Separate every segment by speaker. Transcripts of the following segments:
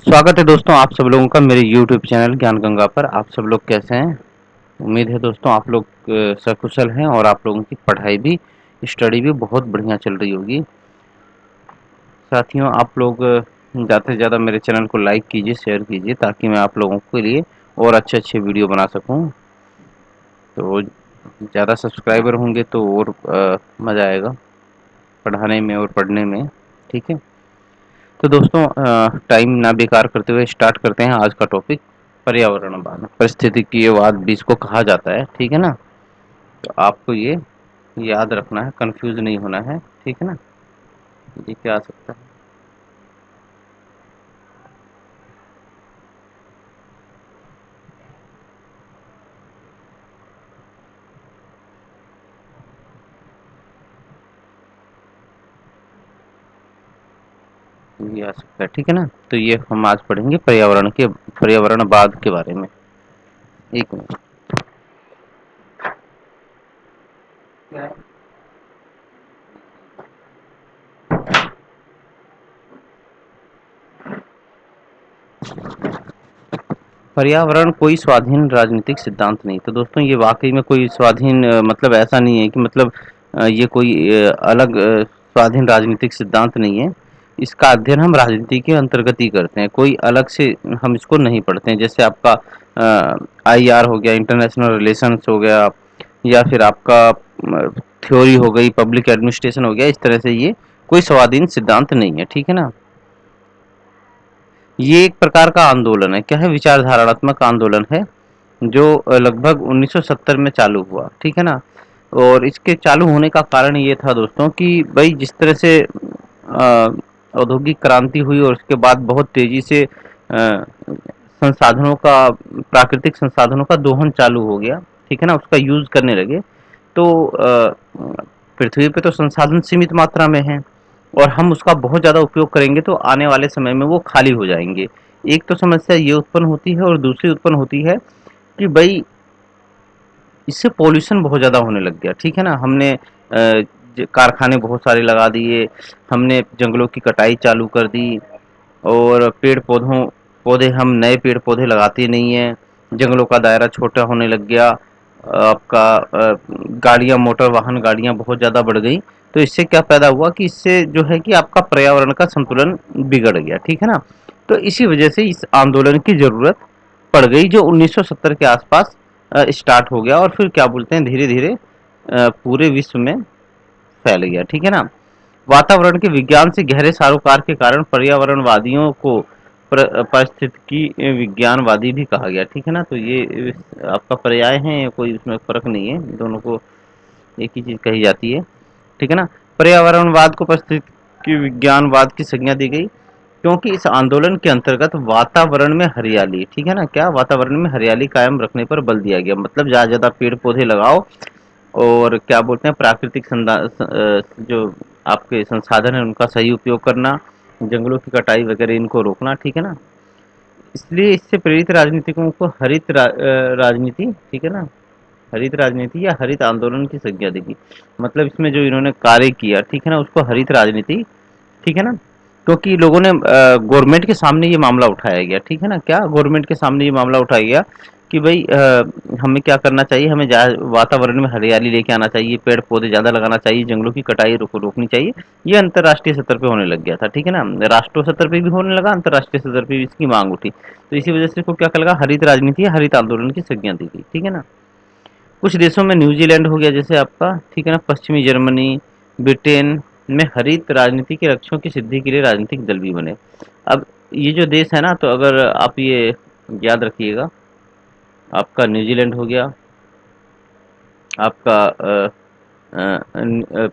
Speaker 1: स्वागत है दोस्तों आप सब लोगों का मेरे YouTube चैनल ज्ञान गंगा पर। आप सब लोग कैसे हैं? उम्मीद है दोस्तों आप लोग सकुशल हैं और आप लोगों की पढ़ाई भी स्टडी भी बहुत बढ़िया चल रही होगी। साथियों आप लोग ज़्यादा से ज़्यादा मेरे चैनल को लाइक कीजिए, शेयर कीजिए ताकि मैं आप लोगों के लिए और अच्छे अच्छे वीडियो बना सकूं। तो ज़्यादा सब्सक्राइबर होंगे तो और मज़ा आएगा पढ़ाने में और पढ़ने में। ठीक है, तो दोस्तों टाइम ना बेकार करते हुए स्टार्ट करते हैं आज का टॉपिक। पर्यावरणवाद, पारिस्थितिकीवाद भी इसको कहा जाता है। ठीक है ना, तो आपको ये याद रखना है, कंफ्यूज नहीं होना है। ठीक है ना, ये क्या आ सकता है, ये आ सकता है। ठीक है ना, तो ये हम आज पढ़ेंगे पर्यावरणवाद के बारे में। एक मिनट। पर्यावरण कोई स्वाधीन राजनीतिक सिद्धांत नहीं। तो दोस्तों ये वाकई में कोई स्वाधीन मतलब ऐसा नहीं है कि मतलब ये कोई अलग स्वाधीन राजनीतिक सिद्धांत नहीं है। इसका अध्ययन हम राजनीति के अंतर्गत ही करते हैं, कोई अलग से हम इसको नहीं पढ़ते हैं। जैसे आपका आईआर हो गया, इंटरनेशनल रिलेशंस हो गया, या फिर आपका थ्योरी हो गई, पब्लिक एडमिनिस्ट्रेशन हो गया। इस तरह से ये कोई स्वाधीन सिद्धांत नहीं है। ठीक है ना, ये एक प्रकार का आंदोलन है। क्या है? विचारधारात्मक आंदोलन है जो लगभग 1970 में चालू हुआ। ठीक है ना, और इसके चालू होने का कारण ये था दोस्तों कि भाई जिस तरह से औद्योगिक क्रांति हुई और उसके बाद बहुत तेजी से संसाधनों का, प्राकृतिक संसाधनों का दोहन चालू हो गया। ठीक है ना, उसका यूज करने लगे। तो पृथ्वी पे तो संसाधन सीमित मात्रा में है और हम उसका बहुत ज़्यादा उपयोग करेंगे तो आने वाले समय में वो खाली हो जाएंगे। एक तो समस्या ये उत्पन्न होती है और दूसरी उत्पन्न होती है कि भाई इससे पॉल्यूशन बहुत ज़्यादा होने लग गया। ठीक है ना, हमने कारखाने बहुत सारे लगा दिए, हमने जंगलों की कटाई चालू कर दी और पौधे हम नए पेड़ पौधे लगाते नहीं हैं। जंगलों का दायरा छोटा होने लग गया। आपका गाड़ियां, मोटर वाहन गाड़ियां बहुत ज़्यादा बढ़ गई। तो इससे क्या पैदा हुआ कि इससे जो है कि आपका पर्यावरण का संतुलन बिगड़ गया। ठीक है ना, तो इसी वजह से इस आंदोलन की ज़रूरत पड़ गई जो 1970 के आसपास स्टार्ट हो गया और फिर क्या बोलते हैं धीरे धीरे पूरे विश्व में फैल गया। ठीक है ना, वातावरण के विज्ञान से गहरे सरोकार के कारण पर्यावरणवादियों को पारिस्थितिकी विज्ञानवादी भी कहा गया। ठीक है ना, तो ये आपका पर्याय है, कोई इसमें फर्क नहीं है, दोनों को एक ही चीज कही जाती है। ठीक है ना, पर्यावरणवाद को पारिस्थितिकी विज्ञानवाद की संज्ञा दी गई क्योंकि इस आंदोलन के अंतर्गत वातावरण में हरियाली, ठीक है ना, क्या वातावरण में हरियाली कायम रखने पर बल दिया गया। मतलब ज्यादा ज्यादा पेड़ पौधे लगाओ और क्या बोलते हैं प्राकृतिक जो आपके संसाधन है उनका सही उपयोग करना, जंगलों की कटाई वगैरह इनको रोकना। ठीक है ना, इसलिए इससे प्रेरित राजनीतिकों को राजनीति, ठीक है ना, हरित राजनीति या हरित आंदोलन की संज्ञा देगी। मतलब इसमें जो इन्होंने कार्य किया, ठीक है ना, उसको हरित राजनीति, ठीक है ना, क्योंकि लोगों ने गवर्नमेंट के सामने ये मामला उठाया गया। ठीक है ना, क्या गवर्नमेंट के सामने ये मामला उठाया गया कि भाई हमें क्या करना चाहिए, हमें वातावरण में हरियाली लेके आना चाहिए, पेड़ पौधे ज़्यादा लगाना चाहिए, जंगलों की कटाई रोकनी चाहिए। ये अंतर्राष्ट्रीय स्तर पे होने लग गया था। ठीक है ना, राष्ट्रीय स्तर पे भी होने लगा, अंतर्राष्ट्रीय स्तर पे भी इसकी मांग उठी। तो इसी वजह से इसको क्या लगा, हरित राजनीति या हरित आंदोलन की संज्ञा दी गई। ठीक है ना, कुछ देशों में न्यूजीलैंड हो गया जैसे आपका, ठीक है ना, पश्चिमी जर्मनी, ब्रिटेन में हरित राजनीति के रक्षकों की सिद्धि के लिए राजनीतिक दल भी बने। अब ये जो देश है ना, तो अगर आप ये याद रखिएगा, आपका न्यूजीलैंड हो गया, आपका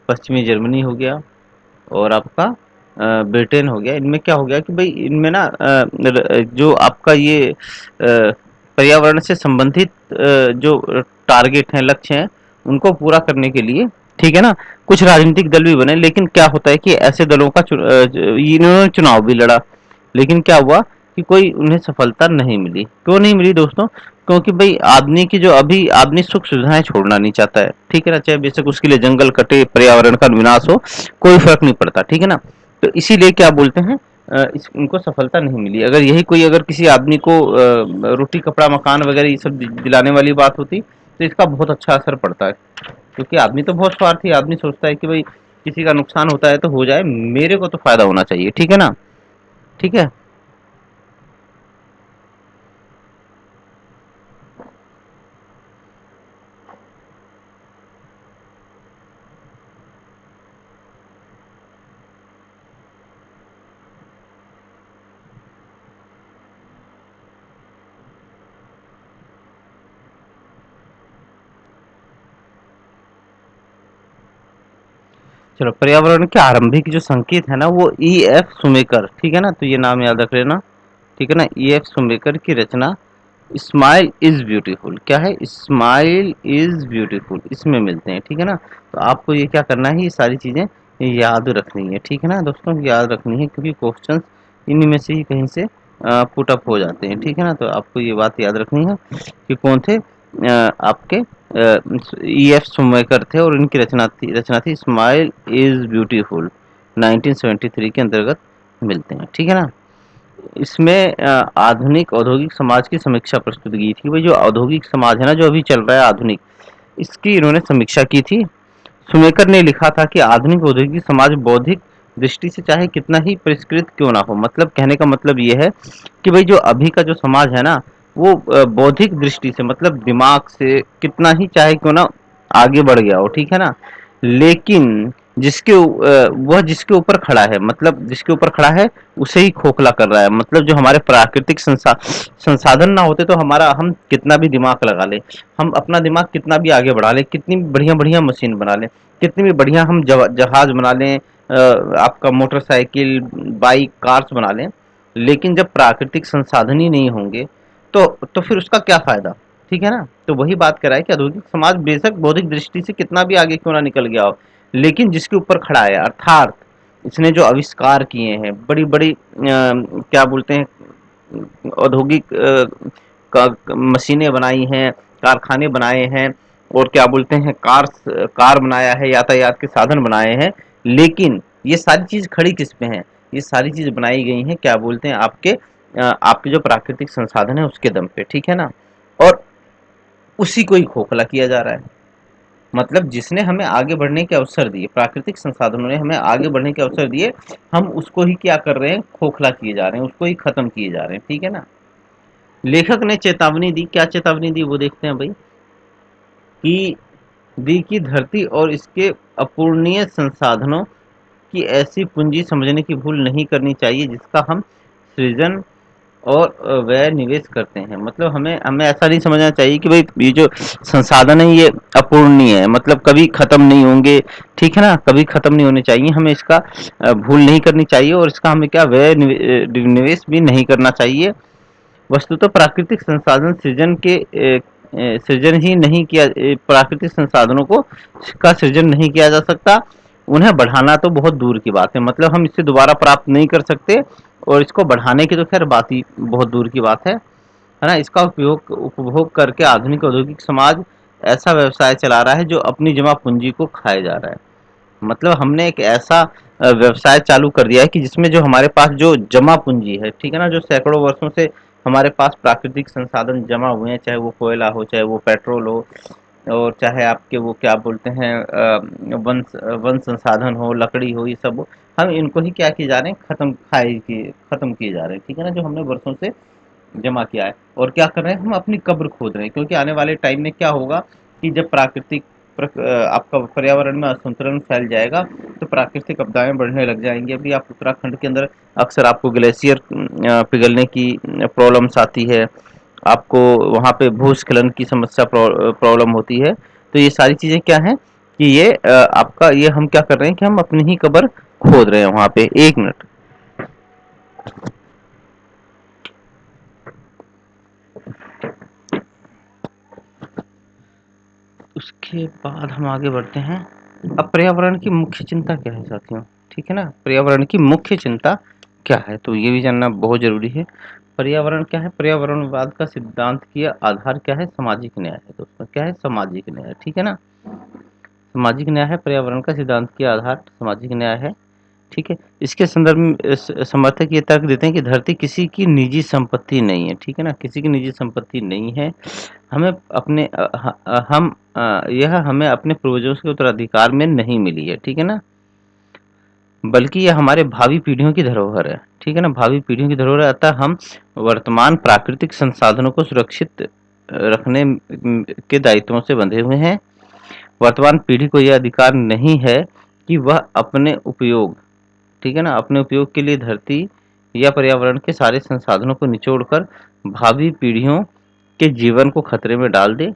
Speaker 1: पश्चिमी जर्मनी हो गया और आपका ब्रिटेन हो गया। इनमें क्या हो गया कि भाई इनमें ना जो आपका ये पर्यावरण से संबंधित जो टारगेट हैं, लक्ष्य हैं, उनको पूरा करने के लिए, ठीक है ना, कुछ राजनीतिक दल भी बने। लेकिन क्या होता है कि ऐसे दलों का इन्होंने चुनाव भी लड़ा, लेकिन क्या हुआ कि कोई उन्हें सफलता नहीं मिली। क्यों नहीं मिली दोस्तों? क्योंकि भाई आदमी की जो अभी आदमी सुख सुविधाएं छोड़ना नहीं चाहता है। ठीक है ना, चाहे बेशक उसके लिए जंगल कटे, पर्यावरण का विनाश हो, कोई फर्क नहीं पड़ता। ठीक है ना, तो इसीलिए क्या बोलते हैं इनको सफलता नहीं मिली। अगर यही कोई अगर किसी आदमी को रोटी कपड़ा मकान वगैरह ये सब दिलाने वाली बात होती तो इसका बहुत अच्छा असर पड़ता है। क्योंकि आदमी तो बहुत स्वार्थी आदमी सोचता है कि भाई किसी का नुकसान होता है तो हो जाए, मेरे को तो फायदा होना चाहिए, ठीक है ना। ठीक है। चलो, पर्यावरण के आरंभिक जो संकेत है ना वो ई एफ सुमेकर, ठीक है ना, तो ये नाम याद रख लेना। ठीक है ना, ई एफ सुमेकर की रचना स्माइल इज ब्यूटीफुल, क्या है, स्माइल इज ब्यूटीफुल, इसमें मिलते हैं। ठीक है ना, तो आपको ये क्या करना है, ये सारी चीजें याद रखनी है। ठीक है ना दोस्तों, याद रखनी है क्योंकि क्वेश्चंस इनमें से ही कहीं से पुट अप हो जाते हैं। ठीक है ना, तो आपको ये बात याद रखनी है कि कौन थे आपके ई एफ सुमेकर थे और इनकी रचना थी स्माइल इज ब्यूटीफुल, 1973 के अंतर्गत मिलते हैं। ठीक है ना, इसमें आधुनिक औद्योगिक समाज की समीक्षा प्रस्तुत की थी। भाई जो औद्योगिक समाज है ना, जो अभी चल रहा है आधुनिक, इसकी इन्होंने समीक्षा की थी। सुमेकर ने लिखा था कि आधुनिक औद्योगिक समाज बौद्धिक दृष्टि से चाहे कितना ही परिष्कृत क्यों ना हो, मतलब कहने का मतलब ये है कि भाई जो अभी का जो समाज है ना वो बौद्धिक दृष्टि से मतलब दिमाग से कितना ही चाहे क्यों ना आगे बढ़ गया हो, ठीक है ना, लेकिन वह जिसके ऊपर खड़ा है, मतलब जिसके ऊपर खड़ा है उसे ही खोखला कर रहा है। मतलब जो हमारे प्राकृतिक संसाधन ना होते तो हमारा हम कितना भी दिमाग लगा ले, हम अपना दिमाग कितना भी आगे बढ़ा ले, कितनी बढ़िया बढ़िया मशीन बना ले, कितनी भी बढ़िया हम जहाज बना लें, आपका मोटरसाइकिल बाइक कार्स बना लें, लेकिन जब प्राकृतिक संसाधन ही नहीं होंगे तो फिर उसका क्या फायदा। ठीक है ना, तो वही बात कर रहा है कि औद्योगिक समाज बेशक बौद्धिक दृष्टि से कितना भी आगे क्यों ना निकल गया हो, लेकिन जिसके ऊपर खड़ा है, अर्थात इसने जो आविष्कार किए हैं, बड़ी बड़ी क्या बोलते हैं, औद्योगिक मशीनें बनाई हैं, कारखाने बनाए हैं, और क्या बोलते हैं, कार बनाया है, यातायात के साधन बनाए हैं, लेकिन ये सारी चीज खड़ी किस पे है, ये सारी चीज बनाई गई हैं क्या बोलते हैं आपके जो प्राकृतिक संसाधन है उसके दम पे। ठीक है ना, और उसी को ही खोखला किया जा रहा है। मतलब जिसने हमें आगे बढ़ने के अवसर दिए, प्राकृतिक संसाधनों ने हमें आगे बढ़ने के अवसर दिए, हम उसको ही क्या कर रहे हैं, खोखला किए जा रहे हैं, उसको ही खत्म किए जा रहे हैं। ठीक है ना, लेखक ने चेतावनी दी, क्या चेतावनी दी वो देखते हैं भाई, कि दी की धरती और इसके अपूर्णीय संसाधनों की ऐसी पूंजी समझने की भूल नहीं करनी चाहिए जिसका हम सृजन और व्यय निवेश करते हैं। मतलब हमें हमें ऐसा नहीं समझना चाहिए कि भाई ये जो संसाधन है ये अपूर्णीय है, मतलब कभी खत्म नहीं होंगे। ठीक है ना, कभी खत्म नहीं होने चाहिए, हमें इसका भूल नहीं करनी चाहिए और इसका हमें क्या निवेश भी नहीं करना चाहिए। वस्तुतः प्राकृतिक संसाधन सृजन ही नहीं किया, प्राकृतिक संसाधनों को का सृजन नहीं किया जा सकता, उन्हें बढ़ाना तो बहुत दूर की बात है। मतलब हम इससे दोबारा प्राप्त नहीं कर सकते और इसको बढ़ाने की तो खैर बात ही बहुत दूर की बात है ना। इसका उपयोग उपभोग करके आधुनिक औद्योगिक समाज ऐसा व्यवसाय चला रहा है जो अपनी जमा पूंजी को खाए जा रहा है। मतलब हमने एक ऐसा व्यवसाय चालू कर दिया है कि जिसमें जो हमारे पास जो जमा पूंजी है, ठीक है ना, जो सैकड़ों वर्षों से हमारे पास प्राकृतिक संसाधन जमा हुए हैं, चाहे वो कोयला हो, चाहे वो पेट्रोल हो, और चाहे आपके वो क्या बोलते हैं वन वन संसाधन हो, लकड़ी हो, ये सब हो, हम इनको ही क्या किए जा रहे हैं, खत्म किए जा रहे हैं। ठीक है ना, जो हमने वर्षों से जमा किया है, और क्या कर रहे हैं, हम अपनी कब्र खोद रहे हैं। क्योंकि आने वाले टाइम में क्या होगा कि जब आपका पर्यावरण में असंतुलन फैल जाएगा तो प्राकृतिक आपदाएं बढ़ने लग जाएंगी। अभी आप उत्तराखंड के अंदर अक्सर आपको ग्लेशियर पिघलने की प्रॉब्लम्स आती है, आपको वहाँ पे भूस्खलन की समस्या प्रॉब्लम होती है। तो ये सारी चीजें क्या हैं कि ये आपका ये हम क्या कर रहे हैं कि हम अपनी ही कब्र खोद रहे हैं वहाँ पे। एक मिनट। उसके बाद हम आगे बढ़ते हैं। अब पर्यावरण की मुख्य चिंता क्या है साथियों, ठीक है ना, पर्यावरण की मुख्य चिंता क्या है, तो ये भी जानना बहुत जरूरी है। पर्यावरण क्या है, पर्यावरणवाद का सिद्धांत की आधार क्या है, सामाजिक न्याय है दोस्तों, क्या है, सामाजिक न्याय। ठीक है ना, सामाजिक न्याय है, पर्यावरण का सिद्धांत के आधार सामाजिक न्याय है। ठीक है? इसके संदर्भ में समर्थक ये तर्क देते हैं कि धरती किसी की निजी संपत्ति नहीं है, ठीक है ना? किसी की निजी संपत्ति नहीं है। हमें अपने यह हमें अपने पूर्वजों के उत्तराधिकार में नहीं मिली है, ठीक है ना? बल्कि यह हमारे भावी पीढ़ियों की धरोहर है, ठीक है ना? भावी पीढ़ियों की धरोहर है, अतः हम वर्तमान प्राकृतिक संसाधनों को सुरक्षित रखने के दायित्वों से बंधे हुए हैं। वर्तमान पीढ़ी को यह अधिकार नहीं है कि वह अपने उपयोग, ठीक है ना, अपने उपयोग के लिए धरती या पर्यावरण के सारे संसाधनों को निचोड़कर भावी पीढ़ियों के जीवन को खतरे में डाल दे।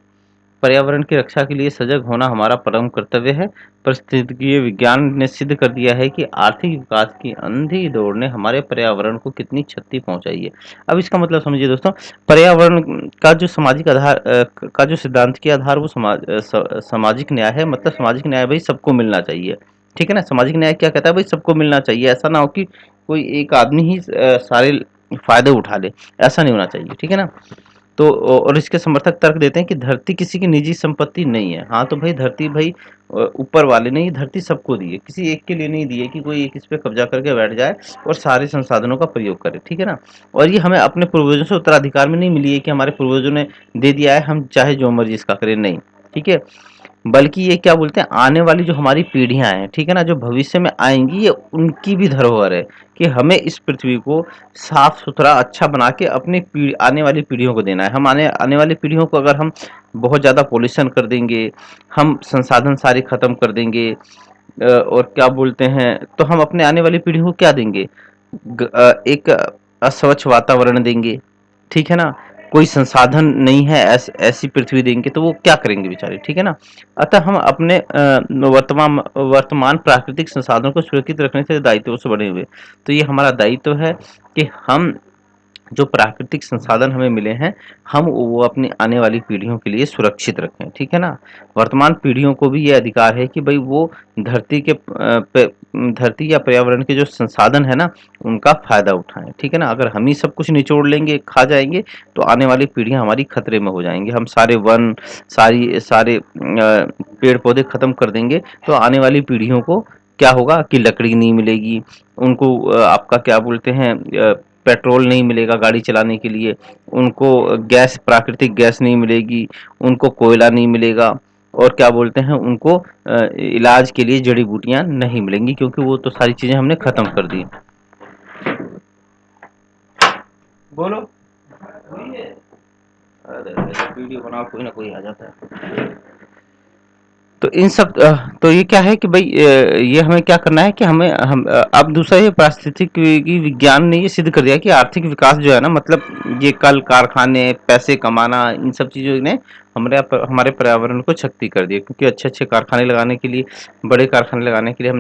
Speaker 1: पर्यावरण की रक्षा के लिए सजग होना हमारा परम कर्तव्य है। पारिस्थितिकीय विज्ञान ने सिद्ध कर दिया है कि आर्थिक विकास की अंधी दौड़ ने हमारे पर्यावरण को कितनी क्षति पहुंचाई है। अब इसका मतलब समझिए दोस्तों, पर्यावरण का जो सामाजिक आधार का जो सिद्धांत के आधार वो सामाजिक न्याय है। मतलब सामाजिक न्याय भाई सबको मिलना चाहिए, ठीक है ना? सामाजिक न्याय क्या कहता है भाई? सबको मिलना चाहिए। ऐसा ना हो कि कोई एक आदमी ही सारे फायदे उठा ले, ऐसा नहीं होना चाहिए, ठीक है ना? तो और इसके समर्थक तर्क देते हैं कि धरती किसी की निजी संपत्ति नहीं है। हाँ, तो भाई धरती भाई ऊपर वाले ने ये धरती सबको दी है, किसी एक के लिए नहीं दी है कि कोई एक इस पे कब्जा करके बैठ जाए और सारे संसाधनों का प्रयोग करे, ठीक है ना? और ये हमें अपने पूर्वजों से उत्तराधिकार में नहीं मिली है कि हमारे पूर्वजों ने दे दिया है, हम चाहे जो मर्जी इसका करें, नहीं, ठीक है? बल्कि ये क्या बोलते हैं, आने वाली जो हमारी पीढ़ियां हैं, ठीक है ना, जो भविष्य में आएंगी, ये उनकी भी धरोहर है कि हमें इस पृथ्वी को साफ सुथरा अच्छा बना के अपनी आने वाली पीढ़ियों को देना है। हम आने आने वाली पीढ़ियों को अगर हम बहुत ज़्यादा पॉल्यूशन कर देंगे, हम संसाधन सारे खत्म कर देंगे, और क्या बोलते हैं, तो हम अपने आने वाली पीढ़ी को क्या देंगे? एक अस्वच्छ वातावरण देंगे, ठीक है ना? कोई संसाधन नहीं है, ऐसी पृथ्वी देंगे तो वो क्या करेंगे बेचारे, ठीक है ना? अतः हम अपने वर्तमान प्राकृतिक संसाधनों को सुरक्षित रखने से दायित्व से बने हुए। तो ये हमारा दायित्व है कि हम जो प्राकृतिक संसाधन हमें मिले हैं, हम वो अपनी आने वाली पीढ़ियों के लिए सुरक्षित रखें, ठीक है ना? वर्तमान पीढ़ियों को भी ये अधिकार है कि भाई वो धरती के धरती या पर्यावरण के जो संसाधन है ना, उनका फायदा उठाएं, ठीक है ना? अगर हम ही सब कुछ निचोड़ लेंगे, खा जाएंगे, तो आने वाली पीढ़ियां हमारी खतरे में हो जाएंगी। हम सारे वन, सारे पेड़ पौधे खत्म कर देंगे, तो आने वाली पीढ़ियों को क्या होगा कि लकड़ी नहीं मिलेगी उनको, आपका क्या बोलते हैं, पेट्रोल नहीं मिलेगा गाड़ी चलाने के लिए, उनको गैस, प्राकृतिक गैस नहीं मिलेगी, उनको कोयला नहीं मिलेगा, और क्या बोलते हैं, उनको इलाज के लिए जड़ी बूटियां नहीं मिलेंगी, क्योंकि वो तो सारी चीजें हमने खत्म कर दी। बोलो। अरे वीडियो बनाओ, कोई ना कोई आ जाता है। तो इन सब तो ये क्या है कि भाई ये हमें क्या करना है कि हम अब दूसरा, ये पारिस्थितिकी विज्ञान ने ये सिद्ध कर दिया कि आर्थिक विकास जो है ना, मतलब ये कल कारखाने, पैसे कमाना, इन सब चीज़ों ने हमारे पर्यावरण को क्षति कर दिया। क्योंकि अच्छे अच्छे कारखाने लगाने के लिए, बड़े कारखाने लगाने के लिए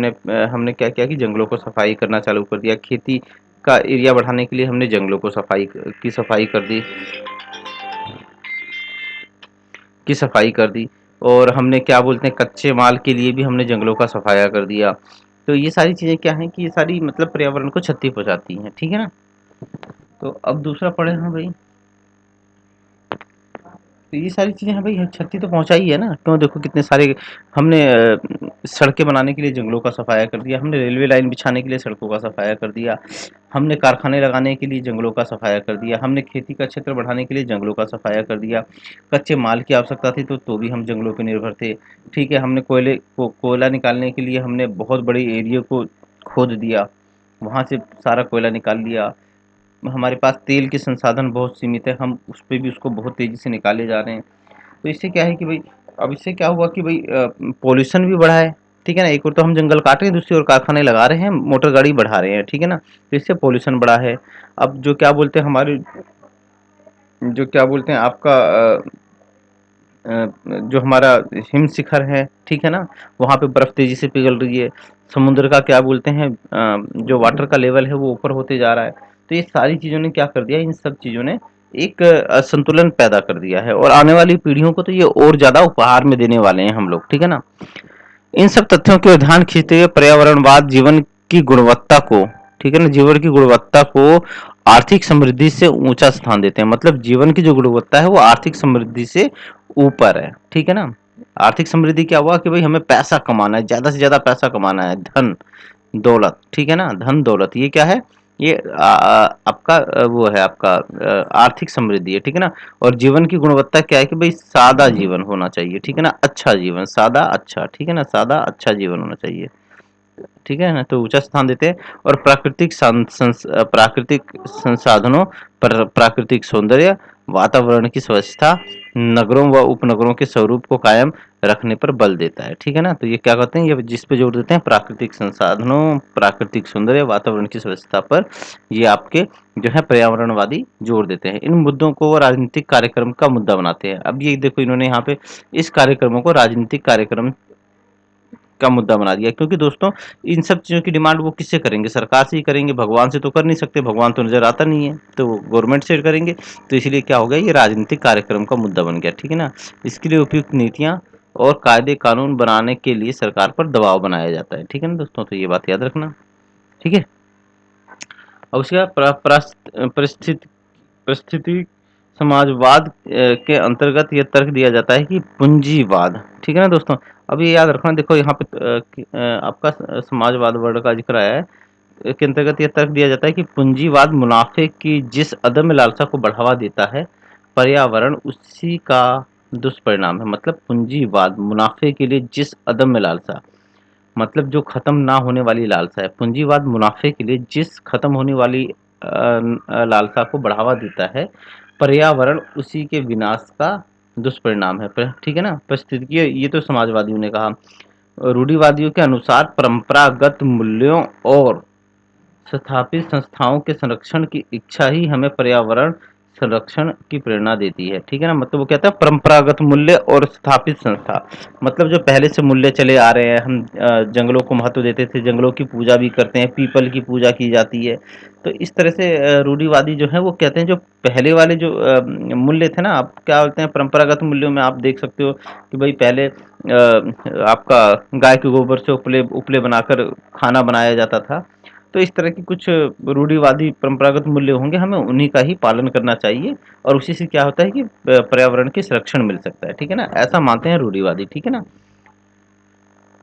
Speaker 1: हमने क्या किया कि जंगलों को सफाई करना चालू कर दिया। खेती का एरिया बढ़ाने के लिए हमने जंगलों को सफाई कर दी, और हमने क्या बोलते हैं, कच्चे माल के लिए भी हमने जंगलों का सफाया कर दिया। तो ये सारी चीज़ें क्या हैं कि ये सारी मतलब पर्यावरण को क्षति पहुँचाती हैं, ठीक है ना? तो अब दूसरा पढ़े हम भाई, तो ये सारी चीज़ें हैं भाई, क्षति तो पहुँचाई है ना। क्यों, देखो कितने सारे हमने सड़कें बनाने के लिए जंगलों का सफाया कर दिया, हमने रेलवे लाइन बिछाने के लिए सड़कों का सफाया कर दिया, हमने कारखाने लगाने के लिए जंगलों का सफाया कर दिया, हमने खेती का क्षेत्र बढ़ाने के लिए जंगलों का सफाया कर दिया। कच्चे माल की आवश्यकता थी तो भी हम जंगलों पर निर्भर थे, ठीक है। हमने कोयला निकालने के लिए हमने बहुत बड़े एरिया को खोद दिया, वहाँ से सारा कोयला निकाल लिया। हमारे पास तेल के संसाधन बहुत सीमित है, हम उस पे भी उसको बहुत तेज़ी से निकाले जा रहे हैं। तो इससे क्या है कि भाई, अब इससे क्या हुआ कि भाई पॉल्यूशन भी बढ़ा है, ठीक है ना? एक ओर तो हम जंगल काट रहे हैं, दूसरी ओर कारखाने लगा रहे हैं, मोटर गाड़ी बढ़ा रहे हैं, ठीक है ना? तो इससे पॉल्यूशन बढ़ा है। अब जो क्या बोलते हैं, हमारे जो क्या बोलते हैं आपका जो हमारा हिम शिखर है, ठीक है ना, वहाँ पे बर्फ तेजी से पिघल रही है। समुद्र का क्या बोलते हैं, जो वाटर का लेवल है वो ऊपर होते जा रहा है। तो ये सारी चीज़ों ने क्या कर दिया, इन सब चीज़ों ने एक असंतुलन पैदा कर दिया है, और आने वाली पीढ़ियों को तो ये और ज़्यादा उपहार में देने वाले हैं हम लोग, ठीक है ना? इन सब तथ्यों के ध्यान खींचते हुए पर्यावरणवाद जीवन की गुणवत्ता को, ठीक है ना, जीवन की गुणवत्ता को आर्थिक समृद्धि से ऊंचा स्थान देते हैं। मतलब जीवन की जो गुणवत्ता है वो आर्थिक समृद्धि से ऊपर है, ठीक है ना? आर्थिक समृद्धि क्या हुआ कि भाई हमें पैसा कमाना है, ज्यादा से ज्यादा पैसा कमाना है, धन, दौलत, ठीक है ना, धन दौलत ये क्या है, ये आपका वो है आपका आर्थिक समृद्धि है, ठीक है ना। और जीवन की गुणवत्ता क्या है कि भाई सादा जीवन होना चाहिए, ठीक है ना, अच्छा जीवन, सादा अच्छा, ठीक है ना, सादा अच्छा जीवन होना चाहिए, ठीक है ना, तो ऊंचा स्थान देते हैं। और प्राकृतिक संसाधनों पर प्राकृतिक सौंदर्य, वातावरण की स्वच्छता, नगरों व उपनगरों के स्वरूप को कायम रखने पर बल देता है, ठीक है ना। तो ये क्या कहते हैं, ये जिस पे जोर देते हैं प्राकृतिक संसाधनों, प्राकृतिक सौंदर्य, वातावरण की स्वच्छता पर, ये आपके जो है पर्यावरणवादी जोर देते हैं। इन मुद्दों को वो राजनीतिक कार्यक्रम का मुद्दा बनाते हैं। अब ये देखो इन्होंने यहाँ पे इस कार्यक्रमों को राजनीतिक कार्यक्रम का मुद्दा बना दिया, क्योंकि दोस्तों इन सब चीज़ों की डिमांड वो किससे करेंगे, सरकार से ही करेंगे, भगवान से तो कर नहीं सकते, भगवान तो नजर आता नहीं है, तो वो गवर्नमेंट से करेंगे। तो इसलिए क्या हो गया, ये राजनीतिक कार्यक्रम का मुद्दा बन गया, ठीक है ना। इसके लिए उपयुक्त नीतियां और कायदे कानून बनाने के लिए सरकार पर दबाव बनाया जाता है, ठीक है ना दोस्तों, तो ये बात याद रखना, ठीक है। और उसके बाद परिस्थिति समाजवाद के अंतर्गत ये तर्क दिया जाता है कि पूंजीवाद, ठीक है ना दोस्तों। अब ये याद रखना, देखो यहाँ पे आपका समाजवाद वर्ड का जिक्र आया है, के अंतर्गत ये तर्क दिया जाता है कि पूंजीवाद मुनाफे की जिस अदम्य लालसा को बढ़ावा देता है, पर्यावरण उसी का दुष्परिणाम है। मतलब पूंजीवाद मुनाफे के लिए जिस अदम्य लालसा, मतलब जो खत्म ना होने वाली लालसा है, पूंजीवाद मुनाफे के लिए जिस खत्म होने वाली लालसा को बढ़ावा देता है, पर्यावरण उसी के विनाश का दुष्परिणाम है, ठीक है ना। परिस्थितिकी, ये तो समाजवादियों ने कहा। रूढ़िवादियों के अनुसार परंपरागत मूल्यों और स्थापित संस्थाओं के संरक्षण की इच्छा ही हमें पर्यावरण संरक्षण की प्रेरणा देती है, ठीक है ना। मतलब वो कहता है परंपरागत मूल्य और स्थापित संस्था, मतलब जो पहले से मूल्य चले आ रहे हैं, हम जंगलों को महत्व देते थे, जंगलों की पूजा भी करते हैं, पीपल की पूजा की जाती है। तो इस तरह से रूढ़िवादी जो है वो कहते हैं जो पहले वाले जो मूल्य थे ना, आप क्या बोलते हैं, परंपरागत मूल्यों में आप देख सकते हो कि भाई पहले आपका गाय के गोबर से उपले उपले बनाकर खाना बनाया जाता था। तो इस तरह की कुछ रूढ़िवादी परंपरागत मूल्य होंगे, हमें उन्हीं का ही पालन करना चाहिए, और उसी से क्या होता है कि पर्यावरण के संरक्षण मिल सकता है, ठीक है ना, ऐसा मानते हैं रूढ़िवादी, ठीक है ना।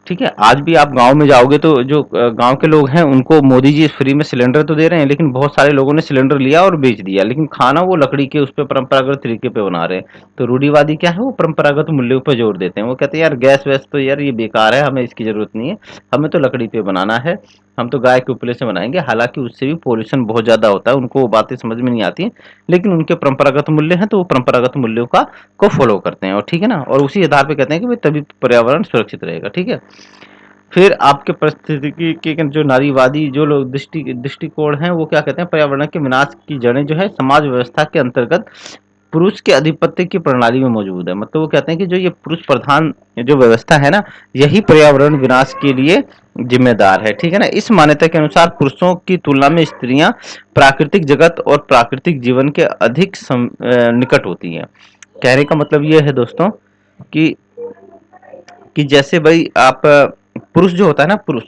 Speaker 1: ठीक है, आज भी आप गांव में जाओगे तो जो गांव के लोग हैं उनको मोदी जी फ्री में सिलेंडर तो दे रहे हैं, लेकिन बहुत सारे लोगों ने सिलेंडर लिया और बेच दिया, लेकिन खाना वो लकड़ी के उस पे परंपरागत तरीके पे बना रहे हैं। तो रूढ़िवादी क्या है, वो परंपरागत मूल्यों पर जोर देते हैं, वो कहते हैं यार गैस वैस तो यार ये बेकार है, हमें इसकी जरूरत नहीं है, हमें तो लकड़ी पे बनाना है, हम तो गाय के उपले से बनाएंगे। हालांकि उससे भी पोल्यूशन बहुत ज्यादा होता है, उनको वो बातें समझ में नहीं आती, लेकिन उनके परंपरागत मूल्य हैं तो वो परंपरागत मूल्यों का को फॉलो करते हैं, और ठीक है ना, और उसी आधार पे कहते हैं कि भाई तभी पर्यावरण सुरक्षित रहेगा, ठीक है। फिर आपके पारिस्थितिकी के जो नारीवादी जो लोग दृष्टिकोण हैं, वो क्या कहते हैं, पर्यावरण के विनाश की जड़ें जो है समाज व्यवस्था के अंतर्गत पुरुष के आधिपत्य की प्रणाली में मौजूद है। मतलब वो कहते हैं कि जो ये पुरुष प्रधान जो व्यवस्था है ना, यही पर्यावरण विनाश के लिए जिम्मेदार है, ठीक है ना। इस मान्यता के अनुसार पुरुषों की तुलना में स्त्रियां प्राकृतिक जगत और प्राकृतिक जीवन के अधिक निकट होती हैं। कहने का मतलब ये है दोस्तों कि जैसे भाई आप पुरुष जो होता है ना, पुरुष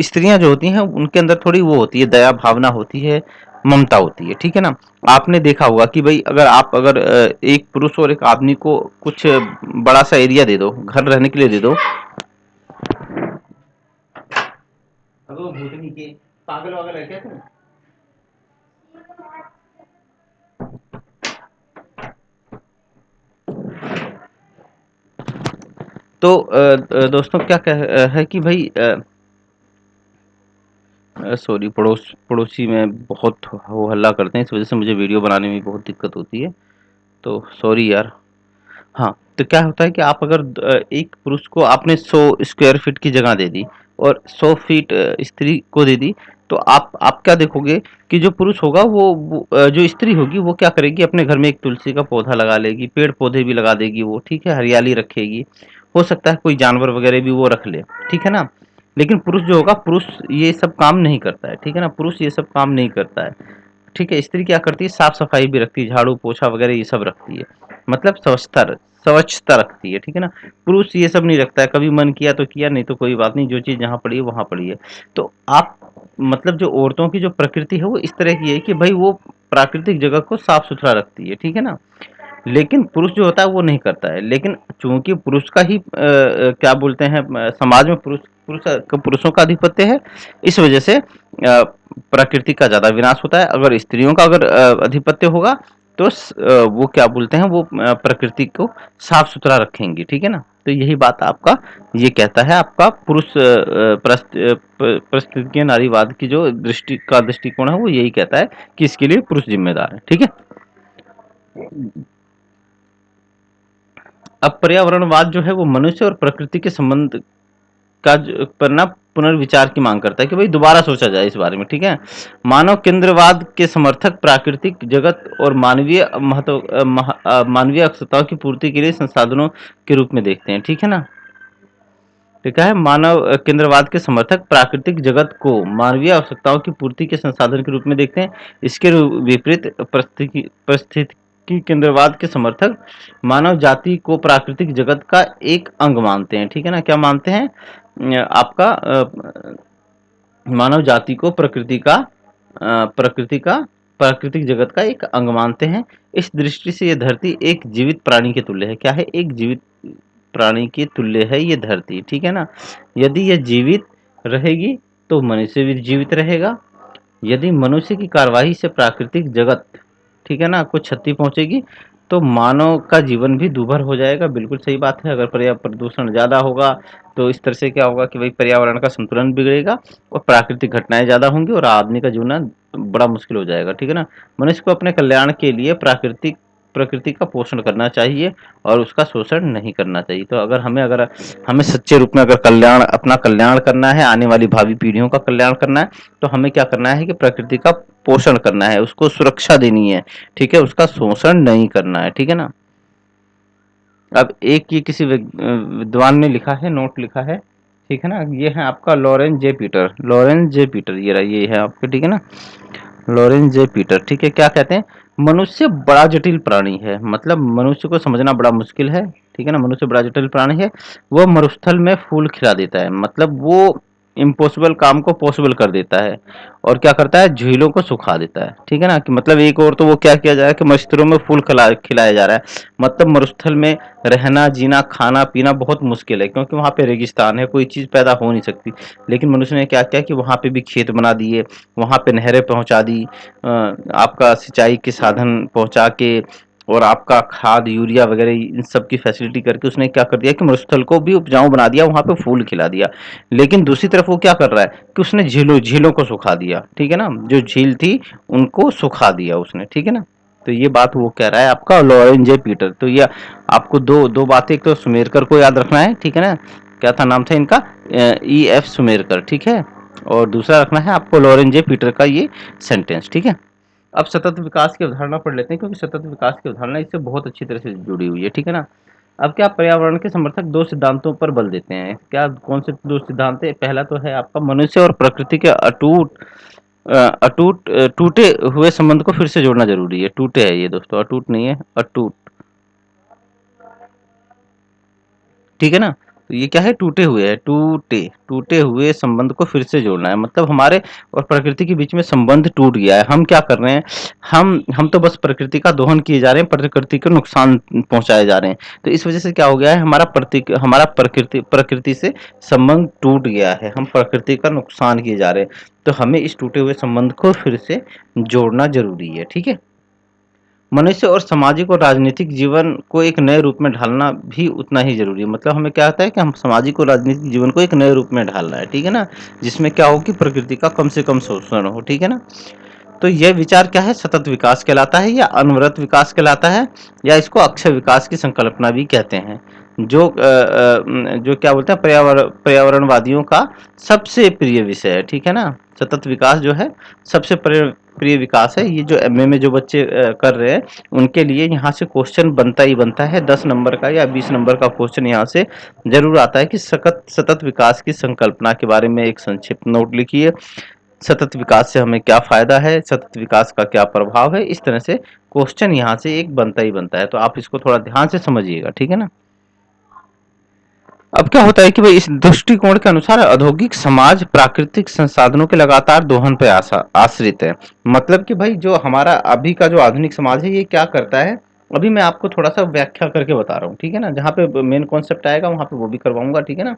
Speaker 1: स्त्रियां जो होती हैं उनके अंदर थोड़ी वो होती है, दया भावना होती है, ममता होती है, ठीक है ना। आपने देखा होगा कि भाई अगर एक पुरुष और एक आदमी को कुछ बड़ा सा एरिया दे दो, घर रहने के लिए दे दो, अगर वो भूतनी के पागल वागल है क्या तुम? तो दोस्तों क्या है कि भाई सॉरी, पड़ोसी में बहुत हो हल्ला करते हैं, इस वजह से मुझे वीडियो बनाने में बहुत दिक्कत होती है, तो सॉरी यार। हाँ, तो क्या होता है कि आप अगर एक पुरुष को आपने 100 स्क्वायर फीट की जगह दे दी और 100 फीट स्त्री को दे दी, तो आप क्या देखोगे कि जो पुरुष होगा जो स्त्री होगी वो क्या करेगी, अपने घर में एक तुलसी का पौधा लगा लेगी, पेड़ पौधे भी लगा देगी वो, ठीक है, हरियाली रखेगी, हो सकता है कोई जानवर वगैरह भी वो रख ले, ठीक है ना। लेकिन पुरुष जो होगा, पुरुष ये सब काम नहीं करता है, ठीक है ना, पुरुष ये सब काम नहीं करता है, ठीक है। स्त्री क्या करती है, साफ सफाई भी रखती है, झाड़ू पोछा वगैरह ये सब रखती है, मतलब स्वच्छता रखती है, ठीक है ना। पुरुष ये सब नहीं रखता है, कभी मन किया तो किया, नहीं तो कोई बात नहीं, जो चीज जहाँ पड़ी है वहां पड़ी है। तो आप मतलब जो औरतों की जो प्रकृति है वो इस तरह की है कि भाई वो प्राकृतिक जगह को साफ सुथरा रखती है, ठीक है ना। लेकिन पुरुष जो होता है वो नहीं करता है, लेकिन चूंकि पुरुष का ही क्या बोलते हैं, समाज में पुरुष पुरुषों का आधिपत्य है, इस वजह से प्रकृति का ज्यादा विनाश होता है। अगर स्त्रियों का अगर आधिपत्य होगा तो वो क्या बोलते हैं, वो प्रकृति को साफ सुथरा रखेंगी, ठीक है ना। तो यही बात आपका ये कहता है, आपका पुरुष परिस्थितिकीय नारीवाद की जो दृष्टिकोण है वो यही कहता है कि इसके लिए पुरुष जिम्मेदार है, ठीक है। अब पर्यावरणवाद जो है वो मनुष्य और प्रकृति के संबंध का पर ना पुनर्विचार की मांग करता है कि भाई दोबारा सोचा जाए इस बारे में, ठीक है। मानव केंद्रवाद के समर्थक प्राकृतिक जगत और मानवीय आवश्यकताओं की पूर्ति के लिए संसाधनों के रूप में देखते हैं, ठीक है ना। ठीक है, मानव केंद्रवाद के समर्थक प्राकृतिक जगत को मानवीय आवश्यकताओं की पूर्ति के संसाधन के रूप में देखते हैं। इसके विपरीत परिस्थिति केंद्रवाद के समर्थक मानव जाति को प्राकृतिक जगत का एक अंग मानते हैं, ठीक है ना। क्या मानते हैं, आपका मानव जाति को प्राकृतिक जगत का एक अंग मानते हैं। इस दृष्टि से यह धरती एक जीवित प्राणी के तुल्य है। क्या है, एक जीवित प्राणी के तुल्य है ये धरती, ठीक है ना। यदि यह जीवित रहेगी तो मनुष्य भी जीवित रहेगा। यदि मनुष्य की कार्यवाही से प्राकृतिक जगत, ठीक है ना, को क्षति पहुंचेगी तो मानव का जीवन भी दूभर हो जाएगा। बिल्कुल सही बात है। अगर पर्यावरण प्रदूषण ज़्यादा होगा तो इस तरह से क्या होगा कि भाई पर्यावरण का संतुलन बिगड़ेगा और प्राकृतिक घटनाएं ज़्यादा होंगी और आदमी का जीवन बड़ा मुश्किल हो जाएगा, ठीक है ना। मनुष्य को अपने कल्याण के लिए प्रकृति का पोषण करना चाहिए और उसका शोषण नहीं करना चाहिए। तो अगर हमें सच्चे रूप में अगर अपना कल्याण करना है, आने वाली भावी पीढ़ियों का कल्याण करना है, तो हमें क्या करना है कि प्रकृति का पोषण करना है, उसको सुरक्षा देनी है, ठीक है, उसका शोषण नहीं करना है, ठीक है ना। अब एक ये किसी विद्वान ने लिखा है, नोट लिखा है, ठीक है ना। ये है आपका लॉरेंस जे पीटर, ये है आपके, ठीक है ना, लॉरेंस जे पीटर, ठीक है। क्या कहते हैं, मनुष्य बड़ा जटिल प्राणी है, मतलब मनुष्य को समझना बड़ा मुश्किल है, ठीक है ना। मनुष्य बड़ा जटिल प्राणी है, वो मरुस्थल में फूल खिला देता है, मतलब वो इम्पॉसिबल काम को पॉसिबल कर देता है। और क्या करता है, झीलों को सुखा देता है, ठीक है ना। कि मतलब एक और तो वो क्या किया जा रहा है कि मरुस्थलों में फूल खिलाया जा रहा है, मतलब मरुस्थल में रहना, जीना, खाना पीना बहुत मुश्किल है, क्योंकि वहाँ पे रेगिस्तान है, कोई चीज़ पैदा हो नहीं सकती। लेकिन मनुष्य ने क्या किया कि वहाँ पे भी खेत बना दिए, वहाँ पे नहरें पहुँचा दी, आपका सिंचाई के साधन पहुँचा के, और आपका खाद यूरिया वगैरह इन सब की फैसिलिटी करके उसने क्या कर दिया कि मरुस्थल को भी उपजाऊ बना दिया, वहाँ पे फूल खिला दिया। लेकिन दूसरी तरफ वो क्या कर रहा है कि उसने झीलों को सुखा दिया, ठीक है ना। जो झील थी उनको सुखा दिया उसने, ठीक है ना। तो ये बात वो कह रहा है आपका लॉरेंस जे पीटर। तो ये आपको दो दो बातें, एक तो सुमेरकर को याद रखना है, ठीक है ना, क्या था नाम था इनका, ई एफ सुमेरकर, ठीक है। और दूसरा रखना है आपको लॉरेंस जे पीटर का ये सेंटेंस, ठीक है। अब सतत विकास की अवधारणा पढ़ लेते हैं, क्योंकि सतत विकास की अवधारणा इससे बहुत अच्छी तरह से जुड़ी हुई है, ठीक है ना। अब क्या पर्यावरण के समर्थक दो सिद्धांतों पर बल देते हैं, क्या कौन से दो सिद्धांत है। पहला तो है आपका मनुष्य और प्रकृति के टूटे हुए संबंध को फिर से जोड़ना जरूरी है। टूटे है ये दोस्तों, अटूट नहीं है, अटूट, ठीक है ना। तो ये क्या है, टूटे हुए है, टूटे हुए संबंध को फिर से जोड़ना है, मतलब हमारे और प्रकृति के बीच में संबंध टूट गया है। हम क्या कर रहे हैं, हम तो बस प्रकृति का दोहन किए जा रहे हैं, प्रकृति को नुकसान पहुंचाए जा रहे हैं। तो इस वजह से क्या हो गया है, हमारा प्रकृति से संबंध टूट गया है, हम प्रकृति का नुकसान किए जा रहे हैं। तो हमें इस टूटे हुए संबंध को फिर से जोड़ना जरूरी है, ठीक है। मनुष्य और सामाजिक और राजनीतिक जीवन को एक नए रूप में ढालना भी उतना ही जरूरी है। मतलब हमें क्या होता है कि हम सामाजिक और राजनीतिक जीवन को एक नए रूप में ढालना है, ठीक है ना, जिसमें क्या हो कि प्रकृति का कम से कम शोषण हो, ठीक है ना। तो यह विचार क्या है, सतत विकास कहलाता है या अनवरत विकास कहलाता है, या इसको अक्षय विकास की संकल्पना भी कहते हैं। जो क्या बोलते हैं, पर्यावरणवादियों का सबसे प्रिय विषय है, ठीक है ना। सतत विकास जो है सबसे प्रिय विकास है। ये जो एमए में जो बच्चे कर रहे हैं उनके लिए यहाँ से क्वेश्चन बनता ही बनता है, 10 नंबर का या 20 नंबर का क्वेश्चन यहाँ से जरूर आता है कि सतत विकास की संकल्पना के बारे में एक संक्षिप्त नोट लिखिए। सतत विकास से हमें क्या फायदा है, सतत विकास का क्या प्रभाव है, इस तरह से क्वेश्चन यहाँ से एक बनता ही बनता है। तो आप इसको थोड़ा ध्यान से समझिएगा, ठीक है ना। अब क्या होता है कि भाई इस दृष्टिकोण के अनुसार औद्योगिक समाज प्राकृतिक संसाधनों के लगातार दोहन पर आश्रित है। मतलब कि भाई जो हमारा अभी का जो आधुनिक समाज है ये क्या करता है, अभी मैं आपको थोड़ा सा व्याख्या करके बता रहा हूँ, ठीक है ना। जहाँ पे मेन कॉन्सेप्ट आएगा वहां पे वो भी करवाऊंगा, ठीक है ना।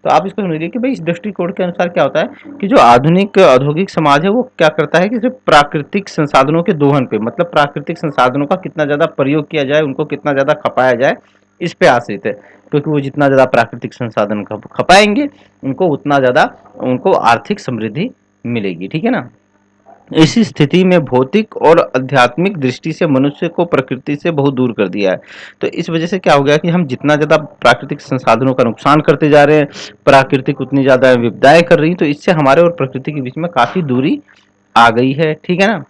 Speaker 1: तो आप इसको समझिए कि भाई इस दृष्टिकोण के अनुसार क्या होता है कि जो आधुनिक औद्योगिक समाज है वो क्या करता है कि सिर्फ प्राकृतिक संसाधनों के दोहन पे, मतलब प्राकृतिक संसाधनों का कितना ज़्यादा प्रयोग किया जाए, उनको कितना ज़्यादा खपाया जाए, इस पे आश्रित है। क्योंकि वो जितना ज़्यादा प्राकृतिक संसाधन खपाएंगे, उनको उतना ज़्यादा उनको आर्थिक समृद्धि मिलेगी, ठीक है ना। इसी स्थिति में भौतिक और आध्यात्मिक दृष्टि से मनुष्य को प्रकृति से बहुत दूर कर दिया है। तो इस वजह से क्या हो गया कि हम जितना ज़्यादा प्राकृतिक संसाधनों का नुकसान करते जा रहे हैं, प्राकृतिक उतनी ज़्यादा विपदाएं कर रही हैं, तो इससे हमारे और प्रकृति के बीच में काफ़ी दूरी आ गई है, ठीक है ना।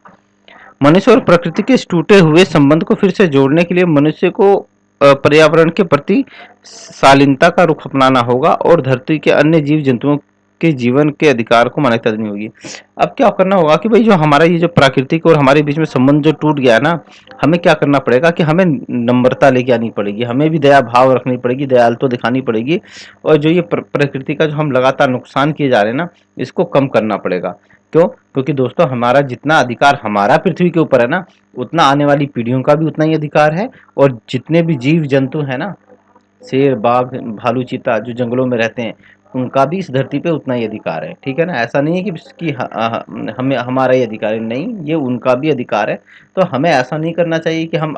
Speaker 1: मनुष्य और प्रकृति के इस टूटे हुए संबंध को फिर से जोड़ने के लिए मनुष्य को पर्यावरण के प्रति शालीनता का रुख अपनाना होगा और धरती के अन्य जीव जंतुओं के जीवन के अधिकार को मान्यता देनी होगी। अब क्या करना होगा कि भाई जो हमारा ये जो प्राकृतिक और हमारे बीच में संबंध जो टूट गया है ना, हमें क्या करना पड़ेगा कि हमें नम्रता लेके आनी पड़ेगी, हमें भी दया भाव रखनी पड़ेगी, दयालु दिखानी पड़ेगी, और जो ये प्रकृति का जो हम लगातार नुकसान किए जा रहे हैं ना, इसको कम करना पड़ेगा। क्यों? क्योंकि दोस्तों हमारा जितना अधिकार हमारा पृथ्वी के ऊपर है ना, उतना आने वाली पीढ़ियों का भी उतना ही अधिकार है। और जितने भी जीव जंतु हैं ना, शेर बाघ भालू चीता जो जंगलों में रहते हैं, उनका भी इस धरती पे उतना ही अधिकार है, ठीक है ना। ऐसा नहीं है कि हमें हमारा ही अधिकार है, नहीं, ये उनका भी अधिकार है। तो हमें ऐसा नहीं करना चाहिए कि हम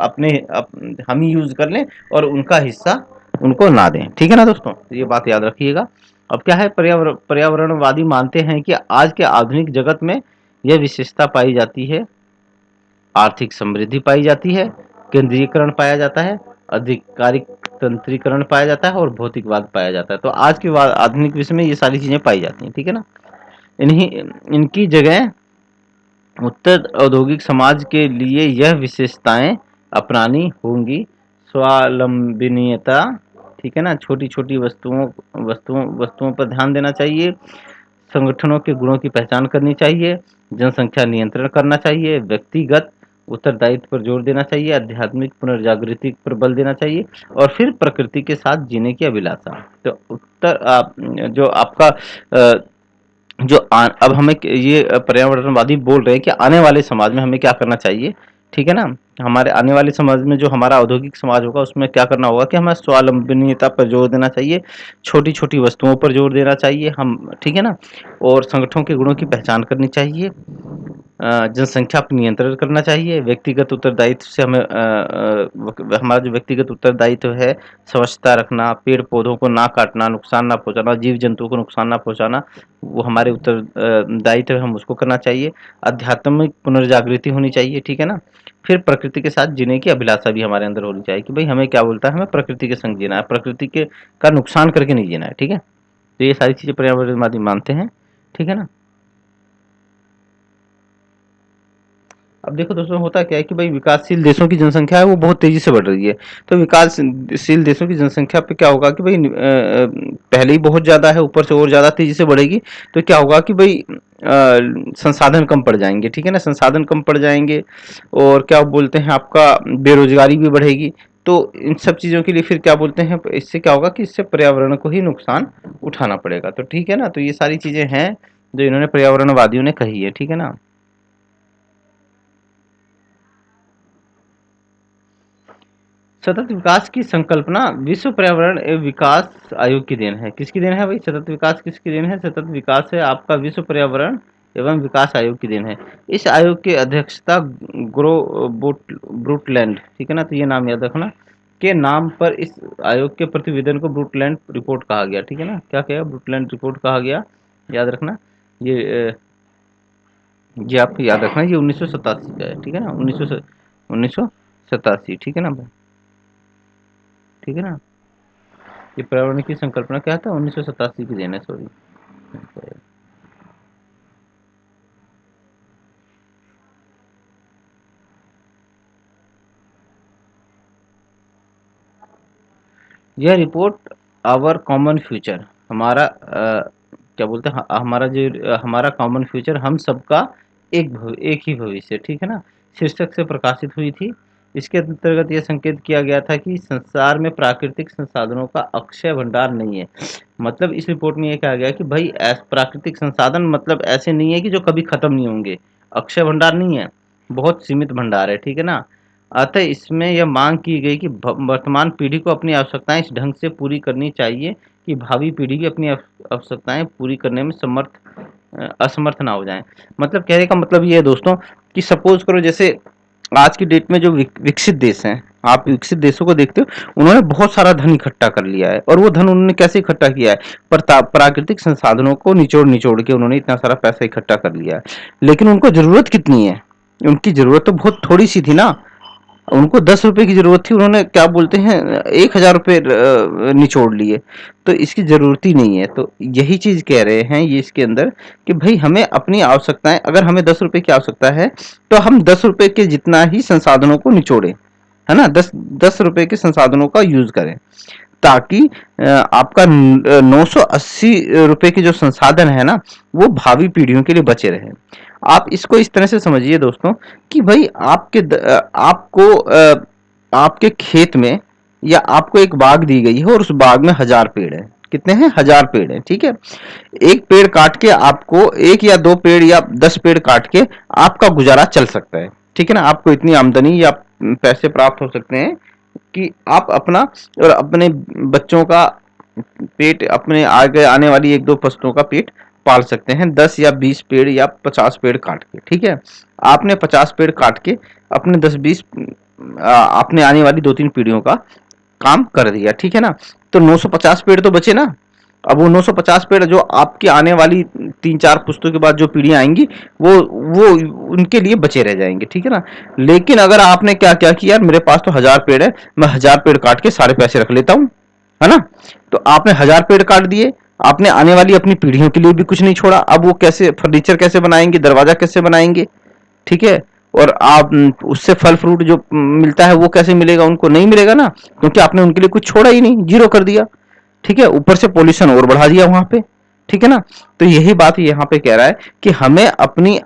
Speaker 1: ही यूज कर लें और उनका हिस्सा उनको ना दें, ठीक है ना दोस्तों। तो ये बात याद रखिएगा। अब क्या है, पर्यावरणवादी मानते हैं कि आज के आधुनिक जगत में यह विशेषता पाई जाती है, आर्थिक समृद्धि पाई जाती है, केंद्रीयकरण पाया जाता है, आधिकारिक तंत्रीकरण पाया जाता है और भौतिकवाद पाया जाता है। तो आज के आधुनिक विश्व में ये सारी चीजें पाई जाती हैं, ठीक है ना। इन्हीं इनकी जगह उत्तर औद्योगिक समाज के लिए यह विशेषताएं अपनानी होंगी। स्वावलंबनीयता, ठीक है ना, छोटी छोटी वस्तुओं पर ध्यान देना चाहिए, संगठनों के गुणों की पहचान करनी चाहिए, जनसंख्या नियंत्रण करना चाहिए, व्यक्तिगत उत्तरदायित्व पर जोर देना चाहिए, आध्यात्मिक पुनर्जागृति पर बल देना चाहिए, और फिर प्रकृति के साथ जीने की अभिलाषा। तो जो आपका अब हमें ये पर्यावरणवादी बोल रहे हैं कि आने वाले समाज में हमें क्या करना चाहिए, ठीक है ना। हमारे आने वाले समाज में जो हमारा औद्योगिक समाज होगा उसमें क्या करना होगा कि हमें स्वावलंबनीयता पर जोर देना चाहिए, छोटी छोटी वस्तुओं पर जोर देना चाहिए हम, ठीक है ना, और संगठनों के गुणों की पहचान करनी चाहिए, जनसंख्या पर नियंत्रण करना चाहिए, व्यक्तिगत उत्तरदायित्व से हमारा जो व्यक्तिगत उत्तरदायित्व है, स्वच्छता रखना, पेड़ पौधों को ना काटना, नुकसान ना पहुंचाना, जीव जंतुओं को नुकसान ना पहुंचाना, वो हमारे उत्तरदायित्व है, हम उसको करना चाहिए। आध्यात्मिक पुनर्जागृति होनी चाहिए, ठीक है ना। फिर प्रकृति के साथ जीने की अभिलाषा भी हमारे अंदर होनी चाहिए कि भाई हमें क्या बोलता है, हमें प्रकृति के संग जीना है, प्रकृति के का नुकसान करके नहीं जीना है, ठीक है। तो ये सारी चीजें पर्यावरणवादी मानते हैं, ठीक है ना। अब देखो दोस्तों, होता क्या है कि भाई विकासशील देशों की जनसंख्या है वो बहुत तेजी से बढ़ रही है। तो विकासशील देशों की जनसंख्या पे क्या होगा कि भाई पहले ही बहुत ज्यादा है, ऊपर से और ज्यादा तेजी से बढ़ेगी। तो क्या होगा कि भाई संसाधन कम पड़ जाएंगे, ठीक है ना, संसाधन कम पड़ जाएंगे, और क्या बोलते हैं आपका बेरोजगारी भी बढ़ेगी। तो इन सब चीजों के लिए फिर क्या बोलते हैं, इससे क्या होगा कि इससे पर्यावरण को ही नुकसान उठाना पड़ेगा। तो ठीक है ना, तो ये सारी चीजें हैं जो इन्होंने पर्यावरणवादियों ने कही है, ठीक है ना। सतत विकास की संकल्पना विश्व पर्यावरण एवं विकास आयोग की देन है। किसकी देन है भाई, सतत विकास किसकी देन है, सतत विकास है आपका विश्व पर्यावरण एवं विकास आयोग की देन है। इस आयोग की अध्यक्षता ब्रूटलैंड, ठीक है ना, तो ये नाम याद रखना, के नाम पर इस आयोग के प्रतिवेदन को ब्रूटलैंड रिपोर्ट कहा गया, ठीक है ना। क्या कहा, ब्रूटलैंड रिपोर्ट कहा गया, याद रखना। ये ये आप याद रखना, ये 1987 का है, ठीक है ना, 1987, ठीक है ना भाई, ठीक है ना। ये पर्यावरण की संकल्पना क्या था, 1987 की देन है, सॉरी। यह रिपोर्ट आवर कॉमन फ्यूचर, हमारा क्या बोलते हैं, हमारा जो हमारा कॉमन फ्यूचर, हम सबका एक ही भविष्य, ठीक है ना, शीर्षक से प्रकाशित हुई थी। इसके अंतर्गत यह संकेत किया गया था कि संसार में प्राकृतिक संसाधनों का अक्षय भंडार नहीं है। मतलब इस रिपोर्ट में यह कहा गया कि भाई प्राकृतिक संसाधन मतलब ऐसे नहीं है कि जो कभी खत्म नहीं होंगे, अक्षय भंडार नहीं है, बहुत सीमित भंडार है, ठीक है ना। अतः इसमें यह मांग की गई कि वर्तमान पीढ़ी को अपनी आवश्यकताएं इस ढंग से पूरी करनी चाहिए कि भावी पीढ़ी की अपनी आवश्यकताएं पूरी करने में असमर्थ ना हो जाएं। मतलब कहने का मतलब ये है दोस्तों कि सपोज करो जैसे आज की डेट में जो विकसित देश हैं, आप विकसित देशों को देखते हो, उन्होंने बहुत सारा धन इकट्ठा कर लिया है। और वो धन उन्होंने कैसे इकट्ठा किया है? प्राकृतिक संसाधनों को निचोड़ निचोड़ के उन्होंने इतना सारा पैसा इकट्ठा कर लिया है। लेकिन उनको जरूरत कितनी है? उनकी जरूरत तो बहुत थोड़ी सी थी ना। उनको 10 रुपए की जरूरत थी, उन्होंने क्या बोलते हैं 1,000 रुपए निचोड़ लिए। तो इसकी जरूरत ही नहीं है। तो यही चीज कह रहे हैं ये इसके अंदर कि भाई हमें अपनी आवश्यकताएं, अगर हमें 10 रुपए की आवश्यकता है तो हम 10 रुपए के जितना ही संसाधनों को निचोड़े, है ना, 10 10 रुपए के संसाधनों का यूज करें, ताकि आपका 980 रुपए के जो संसाधन है ना, वो भावी पीढ़ियों के लिए बचे रहे। आप इसको इस तरह से समझिए दोस्तों कि भाई आपके खेत में या आपको एक बाग दी गई है और उस बाग में 1,000 पेड़ है। कितने हैं? 1,000 पेड़ है। ठीक है, एक पेड़ काट के आपको, एक या दो पेड़ या 10 पेड़ काट के आपका गुजारा चल सकता है। ठीक है ना, आपको इतनी आमदनी या पैसे प्राप्त हो सकते हैं कि आप अपना और अपने बच्चों का पेट, अपने आगे आने वाली एक दो पश्तों का पेट पाल सकते हैं 10 या 20 पेड़ या 50 पेड़ काट के। ठीक है, आपने 50 पेड़ काट के अपने 10 20 आपने आने वाली 2 3 पीढ़ियों का काम कर दिया। ठीक है ना, तो 950 पेड़ तो बचे ना। अब वो 950 पेड़ जो आपकी आने वाली 3 4 पुश्तों के बाद जो पीढ़ियां आएंगी, वो उनके लिए बचे रह जाएंगे। ठीक है ना। लेकिन अगर आपने क्या क्या किया, यार मेरे पास तो 1,000 पेड़ है, मैं 1,000 पेड़ काट के सारे पैसे रख लेता हूँ, है ना। तो आपने 1,000 पेड़ काट दिए, आपने आने वाली अपनी पीढ़ियों के लिए भी कुछ नहीं छोड़ा। अब वो कैसे फर्नीचर कैसे बनाएंगे, दरवाजा कैसे बनाएंगे? ठीक है। और आप उससे फल फ्रूट जो मिलता है वो कैसे मिलेगा? उनको नहीं मिलेगा ना, क्योंकि आपने उनके लिए कुछ छोड़ा ही नहीं, जीरो कर दिया। ठीक है, ऊपर से पॉल्यूशन और बढ़ा दिया वहां पे। ठीक है ना। तो यही बात यहाँ पे कह रहा है कि हमें अपनी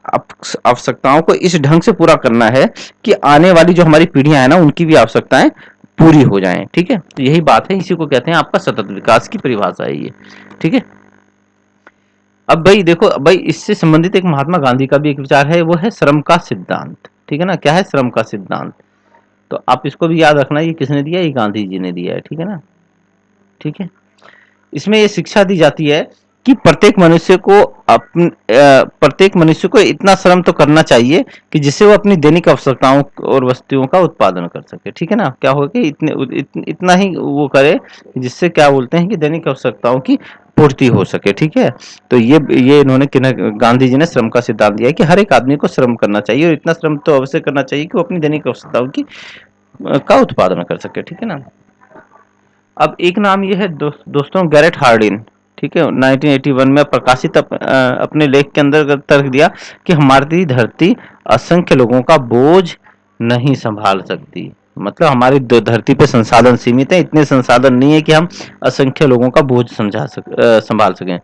Speaker 1: आवश्यकताओं को इस ढंग से पूरा करना है कि आने वाली जो हमारी पीढ़ियां हैं ना, उनकी भी आवश्यकताएं पूरी हो जाएं। ठीक है, तो यही बात है, इसी को कहते हैं आपका सतत विकास की परिभाषा है ये। ठीक है। अब भाई देखो भाई, इससे संबंधित एक महात्मा गांधी का भी एक विचार है, वो है श्रम का सिद्धांत। ठीक है ना, क्या है श्रम का सिद्धांत? तो आप इसको भी याद रखना, ये किसने दिया? ये गांधी जी ने दिया है। ठीक है ना। ठीक है। इसमें ये शिक्षा दी जाती है कि प्रत्येक मनुष्य को इतना श्रम तो करना चाहिए कि जिससे वो अपनी दैनिक आवश्यकताओं और वस्तुओं का उत्पादन कर सके। ठीक है ना, क्या होगा कि इतना ही वो करे जिससे क्या बोलते हैं कि दैनिक आवश्यकताओं की पूर्ति हो सके। ठीक है। तो ये इन्होंने गांधी जी ने श्रम का सिद्धांत दिया है कि हर एक आदमी को श्रम करना चाहिए, और इतना श्रम तो अवश्य करना चाहिए कि वो अपनी दैनिक आवश्यकताओं की का उत्पादन कर सके। ठीक है ना। अब एक नाम ये है दोस्तों गैरेट हार्डिन। ठीक है, 1981 में प्रकाशित अपने लेख के अंदर तर्क दिया कि हमारी धरती असंख्य लोगों का बोझ नहीं संभाल सकती। मतलब हमारी धरती पे संसाधन सीमित है, इतने संसाधन नहीं है कि हम असंख्य लोगों का बोझ संभाल सकें।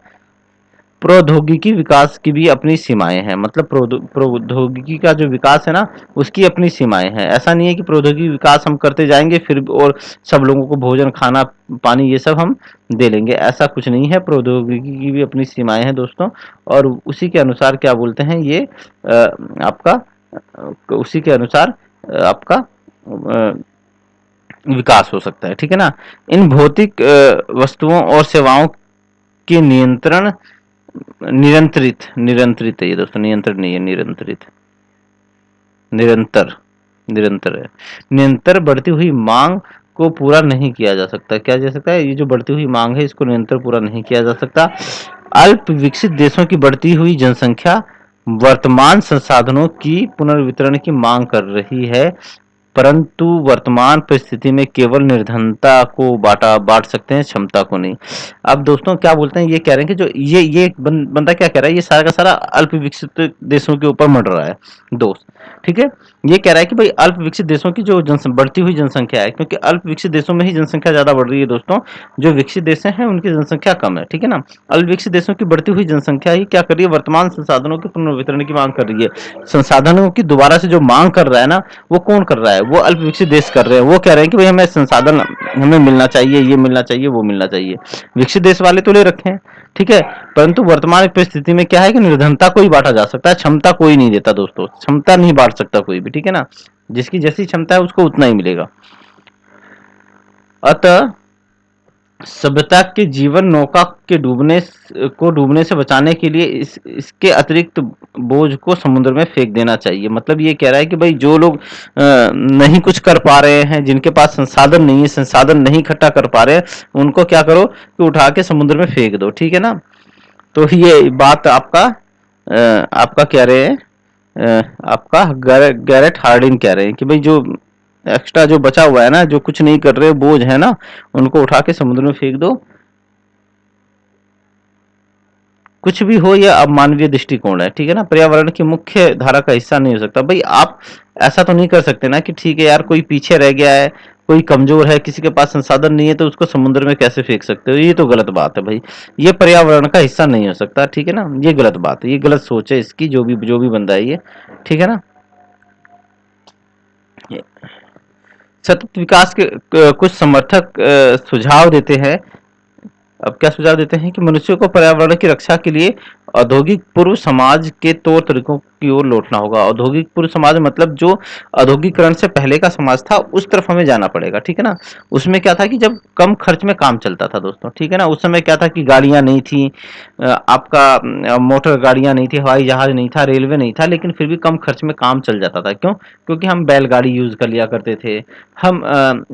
Speaker 1: प्रौद्योगिकी विकास की भी अपनी सीमाएं हैं। मतलब प्रौद्योगिकी का जो विकास है ना, उसकी अपनी सीमाएं हैं। ऐसा नहीं है कि प्रौद्योगिकी विकास हम करते जाएंगे फिर और सब लोगों को भोजन खाना पानी ये सब हम दे लेंगे, ऐसा कुछ नहीं है। प्रौद्योगिकी की भी अपनी सीमाएं हैं दोस्तों, और उसी के अनुसार क्या बोलते हैं ये आपका उसी के अनुसार आपका विकास हो सकता है। ठीक है ना। इन भौतिक वस्तुओं और सेवाओं के निरंतरित है ये दोस्तों, नियंत्रण नहीं है, निरंतरित, निरंतर, निरंतर है। निरंतर बढ़ती हुई मांग को पूरा नहीं किया जा सकता। क्या जा सकता है? ये जो बढ़ती हुई मांग है, इसको निरंतर पूरा नहीं किया जा सकता। अल्प विकसित देशों की बढ़ती हुई जनसंख्या वर्तमान संसाधनों की पुनर्वितरण की मांग कर रही है, परंतु वर्तमान परिस्थिति में केवल निर्धनता को बांट सकते हैं, क्षमता को नहीं। अब दोस्तों क्या बोलते हैं, ये कह रहे हैं कि जो ये बंदा क्या कह रहा है, ये सारा का सारा अल्प विकसित देशों के ऊपर मर रहा है दोस्त। ठीक है, ये कह रहा है कि भाई अल्प विकसित देशों की जो बढ़ती हुई जनसंख्या है, क्योंकि अल्प विकसित देशों में ही जनसंख्या ज्यादा बढ़ रही है दोस्तों, जो विकसित देश हैं उनकी जनसंख्या कम है। ठीक है ना। अल्प विकसित देशों की बढ़ती हुई जनसंख्या ही क्या कर रही है? वर्तमान संसाधनों के पुनर्वितरण की मांग कर रही है। संसाधनों की दोबारा से जो मांग कर रहा है ना, वो कौन कर रहा है? वो अल्प विकसित देश कर रहे हैं। वो कह रहे हैं कि भाई हमें संसाधन हमें मिलना चाहिए, ये मिलना चाहिए, वो मिलना चाहिए। विकसित देश वाले तो ले रखे हैं। ठीक है, परंतु वर्तमान परिस्थिति में क्या है कि निर्धनता को ही बांटा जा सकता है, क्षमता कोई नहीं देता दोस्तों, क्षमता नहीं बांट सकता कोई भी। ठीक है ना, जिसकी जैसी क्षमता है उसको उतना ही मिलेगा। अतः सभ्यता के जीवन नौका के डूबने से बचाने के लिए इसके अतिरिक्त बोझ को समुद्र में फेंक देना चाहिए। मतलब ये कह रहा है कि भाई जो लोग नहीं कुछ कर पा रहे हैं, जिनके पास संसाधन नहीं है, संसाधन नहीं इकट्ठा कर पा रहे हैं, उनको क्या करो कि उठा के समुद्र में फेंक दो, ठीक है ना। तो ये बात आपका कह रहे हैं, आपका गैरेट हार्डिन कह रहे हैं कि भाई जो एक्स्ट्रा जो बचा हुआ है ना, जो कुछ नहीं कर रहे बोझ है ना, उनको उठा के समुद्र में फेंक दो। कुछ भी हो, यह अब मानवीय दृष्टिकोण है, ठीक है ना, पर्यावरण की मुख्य धारा का हिस्सा नहीं हो सकता। भाई आप ऐसा तो नहीं कर सकते ना कि ठीक है यार कोई पीछे रह गया है, कोई कमजोर है, किसी के पास संसाधन नहीं है, तो उसको समुद्र में कैसे फेंक सकते हो, ये तो गलत बात है भाई। ये पर्यावरण का हिस्सा नहीं हो सकता, ठीक है ना, ये गलत बात है, ये गलत सोच है इसकी, जो भी बंदा है ये, ठीक है ना। सतत विकास के कुछ समर्थक सुझाव देते हैं। अब क्या सुझाव देते हैं कि मनुष्य को पर्यावरण की रक्षा के लिए औद्योगिक पूर्व समाज के तौर तरीकों की ओर लौटना होगा। औद्योगिक पूर्व समाज मतलब जो औद्योगिकरण से पहले का समाज था, उस तरफ हमें जाना पड़ेगा, ठीक है ना। उसमें क्या था कि जब कम खर्च में काम चलता था दोस्तों, ठीक है ना। उस समय क्या था कि गाड़ियां नहीं थी, आपका मोटर गाड़ियां नहीं थी, हवाई जहाज नहीं था, रेलवे नहीं था, लेकिन फिर भी कम खर्च में काम चल जाता था। क्यों? क्योंकि हम बैलगाड़ी यूज कर लिया करते थे, हम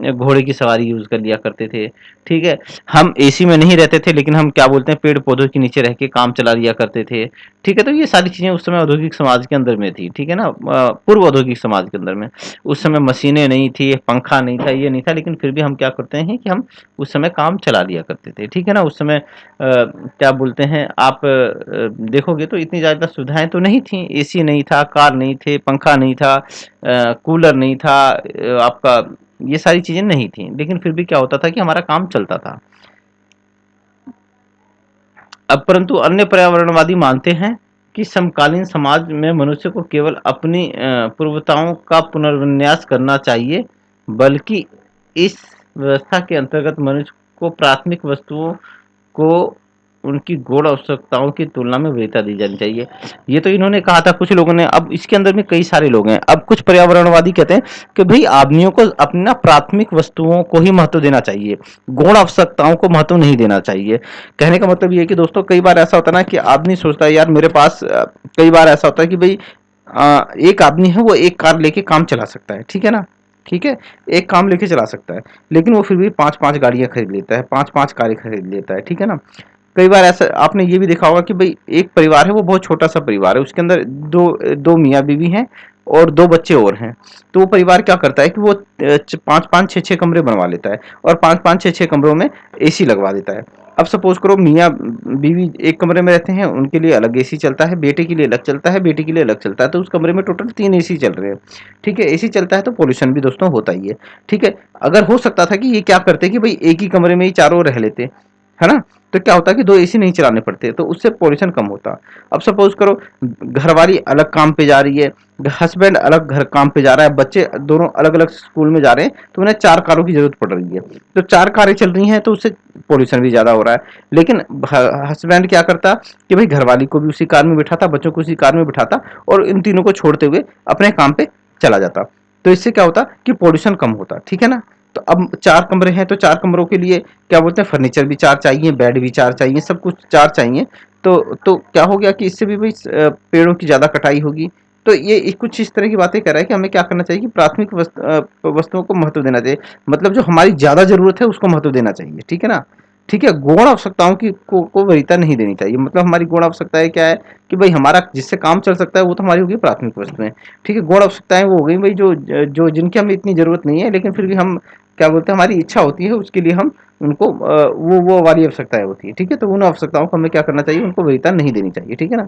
Speaker 1: घोड़े की सवारी यूज कर लिया करते थे, ठीक है। हम एसी में नहीं रहते थे, लेकिन हम क्या बोलते हैं, पेड़ पौधों के नीचे रह के काम चला लिया करते थे, ठीक है। तो ये सारी चीजें उस समय औद्योगिक समाज के अंदर में थी, ठीक है ना, पूर्व औद्योगिक समाज के अंदर में। उस समय मशीनें नहीं थी, पंखा नहीं था, ये नहीं था, लेकिन फिर भी हम क्या करते हैं कि हम उस समय काम चला लिया करते थे, ठीक है ना। उस समय क्या बोलते हैं आप, देखोगे तो इतनी ज्यादा सुविधाएं तो नहीं थी, एसी नहीं था, कार नहीं थे, पंखा नहीं था, कूलर नहीं था, आपका ये सारी चीजें नहीं थी, लेकिन फिर भी क्या होता था कि हमारा काम चलता था। अब परंतु अन्य पर्यावरणवादी मानते हैं कि समकालीन समाज में मनुष्य को केवल अपनी पूर्वताओं का पुनर्विन्यास करना चाहिए, बल्कि इस व्यवस्था के अंतर्गत मनुष्य को प्राथमिक वस्तुओं को उनकी गौण आवश्यकताओं की तुलना में वरीयता दी जानी चाहिए। ये तो इन्होंने कहा था कुछ लोगों ने। अब इसके अंदर में कई सारे लोग हैं। अब कुछ पर्यावरणवादी कहते हैं कि भाई आदमियों को अपनी ना प्राथमिक वस्तुओं को ही महत्व देना चाहिए, गौण आवश्यकताओं को महत्व नहीं देना चाहिए। कहने का मतलब ये है कि दोस्तों कई बार ऐसा होता है ना कि आदमी सोचता है यार मेरे पास कई बार ऐसा होता है कि भाई एक आदमी है, वो एक कार लेके काम चला सकता है, ठीक है ना, ठीक है, एक काम लेके चला सकता है, लेकिन वो फिर भी पांच पांच गाड़ियां खरीद लेता है, पांच पांच कारें खरीद लेता है, ठीक है ना। कई बार ऐसा आपने ये भी देखा होगा कि भाई एक परिवार है, वो बहुत छोटा सा परिवार है, उसके अंदर दो दो मियाँ बीवी हैं और दो बच्चे और हैं। तो वो परिवार क्या करता है कि वो पांच पांच छः छः कमरे बनवा लेता है और पांच पांच छः छः कमरों में एसी लगवा देता है। अब सपोज करो मियाँ बीवी एक कमरे में रहते हैं, उनके लिए अलग एसी चलता है, बेटे के लिए अलग चलता है, बेटी के लिए अलग चलता है, तो उस कमरे में टोटल तीन एसी चल रहे हैं, ठीक है। एसी चलता है तो पोल्यूशन भी दोस्तों होता ही है, ठीक है। अगर हो सकता था कि ये क्या करते कि भाई एक ही कमरे में ही चारों रह लेते, है ना, तो क्या होता कि दो एसी नहीं चलाने पड़ते, तो उससे पोल्यूशन कम होता। अब सपोज करो घरवाली अलग काम पे जा रही है, हस्बैंड अलग घर काम पे जा रहा है, बच्चे दोनों अलग अलग स्कूल में जा रहे हैं, तो उन्हें चार कारों की जरूरत पड़ रही है। तो चार कारें चल रही हैं तो उससे पोल्यूशन भी ज्यादा हो रहा है। लेकिन हस्बैंड क्या करता कि भाई घरवाली को भी उसी कार में बिठाता, बच्चों को उसी कार में बिठाता और इन तीनों को छोड़ते हुए अपने काम पे चला जाता। तो इससे क्या होता कि पोल्यूशन कम होता, ठीक है ना। तो अब चार कमरे हैं तो चार कमरों के लिए क्या बोलते हैं, फर्नीचर भी चार चाहिए, बेड भी चार चाहिए, सब कुछ चार चाहिए। तो क्या हो गया कि इससे भी भाई पेड़ों की ज्यादा कटाई होगी। तो ये कुछ इस तरह की बातें कर रहा है कि हमें क्या करना चाहिए कि प्राथमिक वस्तुओं को महत्व देना चाहिए, मतलब जो हमारी ज्यादा जरूरत है उसको महत्व देना चाहिए, ठीक है ना। ठीक है, गौण आवश्यकताओं की को वरीयता नहीं देनी चाहिए। मतलब हमारी गौण आवश्यकताएं क्या है कि भाई हमारा जिससे काम चल सकता है वो तो हमारी होगी प्राथमिक वस्तुएं, ठीक है। गौण आवश्यकताएं वो हो गई भाई जो जो जिनकी हमें इतनी जरूरत नहीं है, लेकिन फिर भी हम क्या बोलते हैं, हमारी इच्छा होती है उसके लिए हम उनको वो वाली आवश्यकताएं होती है, ठीक है। तो उन आवश्यकताओं को हमें क्या करना चाहिए, उनको वरीयता नहीं देनी चाहिए, ठीक है ना।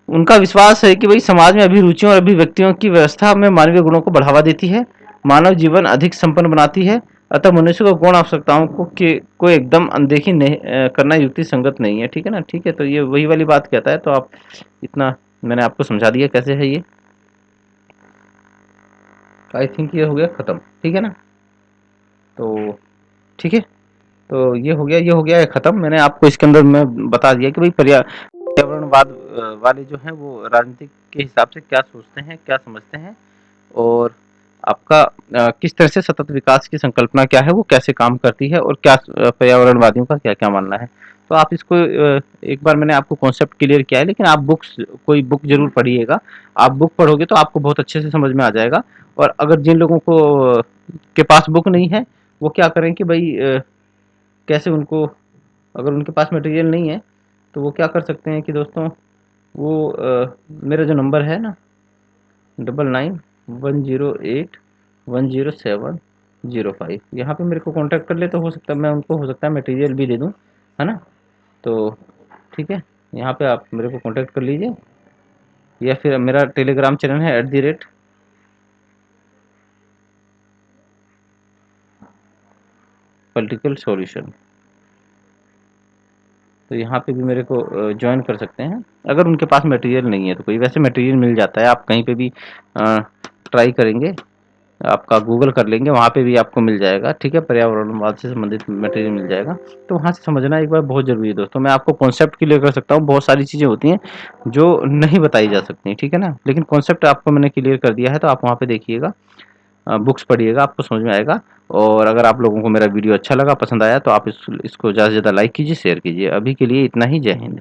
Speaker 1: उनका विश्वास है कि भाई समाज में अभिरुचियों और अभिव्यक्तियों की व्यवस्था में मानवीय गुणों को बढ़ावा देती है, मानव जीवन अधिक संपन्न बनाती है। अतः मनुष्य को गौण आवश्यकताओं को एकदम अनदेखी नहीं करना युक्ति संगत नहीं है, ठीक है ना। ठीक है, तो ये वही वाली बात कहता है। तो आप इतना मैंने आपको समझा दिया कैसे है ये। आई थिंक ये हो गया खत्म, ठीक है ना। तो ठीक है, तो ये हो गया है खत्म। मैंने आपको इसके अंदर मैं बता दिया कि भाई पर्यावरणवाद वाले जो हैं वो राजनीति के हिसाब से क्या सोचते हैं, क्या समझते हैं, और आपका किस तरह से सतत विकास की संकल्पना क्या है, वो कैसे काम करती है, और क्या पर्यावरणवादियों का क्या क्या मानना है। तो आप इसको एक बार मैंने आपको कॉन्सेप्ट क्लियर किया है, लेकिन आप बुक्स, कोई बुक जरूर पढ़िएगा। आप बुक पढ़ोगे तो आपको बहुत अच्छे से समझ में आ जाएगा। और अगर जिन लोगों को के पास बुक नहीं है, वो क्या करें कि भाई कैसे उनको, अगर उनके पास मटेरियल नहीं है तो वो क्या कर सकते हैं कि दोस्तों, वो मेरा जो नंबर है ना, 9910810705, यहाँ पे मेरे को कांटेक्ट कर ले, तो हो सकता है मैं उनको, हो सकता है मटेरियल भी दे दूँ, है ना। तो ठीक है, यहाँ पे आप मेरे को कांटेक्ट कर लीजिए, या फिर मेरा टेलीग्राम चैनल है @political solution। तो यहाँ पे भी मेरे को ज्वाइन कर सकते हैं, अगर उनके पास मटेरियल नहीं है तो। कोई वैसे मटेरियल मिल जाता है, आप कहीं पे भी ट्राई करेंगे, आपका गूगल कर लेंगे, वहाँ पे भी आपको मिल जाएगा, ठीक है, पर्यावरणवाद से संबंधित मटेरियल मिल जाएगा। तो वहाँ से समझना एक बार बहुत ज़रूरी है दोस्तों। मैं आपको कॉन्सेप्ट क्लियर कर सकता हूँ, बहुत सारी चीज़ें होती हैं जो नहीं बताई जा सकती, ठीक है ना, लेकिन कॉन्सेप्ट आपको मैंने क्लियर कर दिया है, तो आप वहाँ पे देखिएगा, बुक्स पढ़िएगा, आपको समझ में आएगा। और अगर आप लोगों को मेरा वीडियो अच्छा लगा, पसंद आया, तो आप इसको ज़्यादा से ज़्यादा लाइक कीजिए, शेयर कीजिए। अभी के लिए इतना ही, जय हिंद।